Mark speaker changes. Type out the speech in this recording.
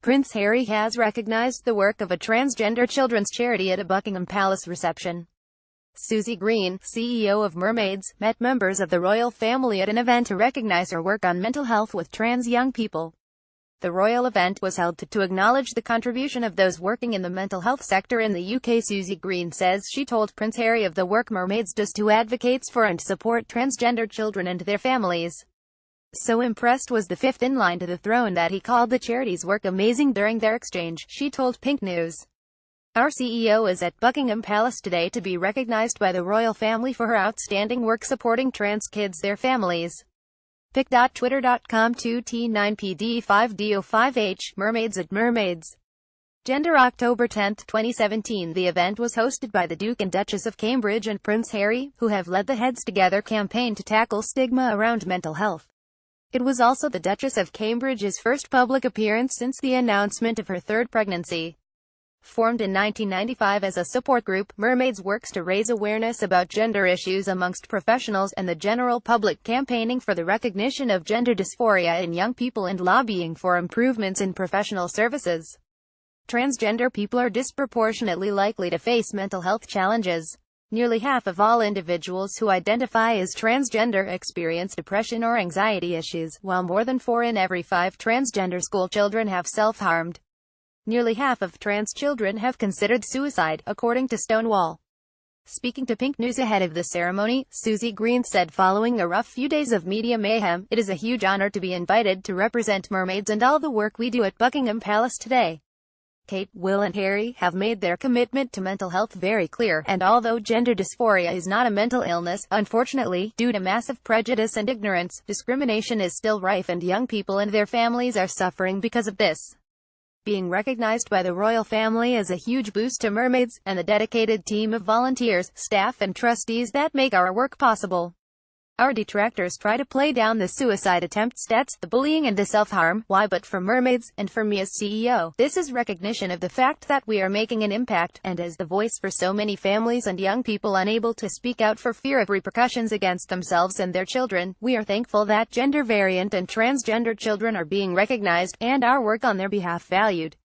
Speaker 1: Prince Harry has recognized the work of a transgender children's charity at a Buckingham Palace reception. Susie Green, CEO of Mermaids, met members of the royal family at an event to recognize her work on mental health with trans young people. The royal event was held to acknowledge the contribution of those working in the mental health sector in the UK. Susie Green says she told Prince Harry of the work Mermaids does to advocate for and support transgender children and their families. So impressed was the fifth in line to the throne that he called the charity's work amazing during their exchange, she told Pink News. Our CEO is at Buckingham Palace today to be recognized by the royal family for her outstanding work supporting trans kids, their families. pic.twitter.com 2T9PD5DO5H, Mermaids at Mermaids. Gender October 10, 2017. The event was hosted by the Duke and Duchess of Cambridge and Prince Harry, who have led the Heads Together campaign to tackle stigma around mental health. It was also the Duchess of Cambridge's first public appearance since the announcement of her third pregnancy. Formed in 1995 as a support group, Mermaids works to raise awareness about gender issues amongst professionals and the general public, campaigning for the recognition of gender dysphoria in young people and lobbying for improvements in professional services. Transgender people are disproportionately likely to face mental health challenges. Nearly half of all individuals who identify as transgender experience depression or anxiety issues, while more than 4 in every 5 transgender school children have self-harmed. Nearly half of trans children have considered suicide, according to Stonewall. Speaking to Pink News ahead of the ceremony, Susie Green said following a rough few days of media mayhem, "It is a huge honor to be invited to represent Mermaids and all the work we do at Buckingham Palace today. Kate, Will and Harry have made their commitment to mental health very clear, and although gender dysphoria is not a mental illness, unfortunately, due to massive prejudice and ignorance, discrimination is still rife and young people and their families are suffering because of this." Being recognized by the royal family is a huge boost to Mermaids, and the dedicated team of volunteers, staff and trustees that make our work possible. Our detractors try to play down the suicide attempt stats, the bullying and the self-harm. Why? But for Mermaids, and for me as CEO, this is recognition of the fact that we are making an impact, and as the voice for so many families and young people unable to speak out for fear of repercussions against themselves and their children, we are thankful that gender variant and transgender children are being recognized, and our work on their behalf valued.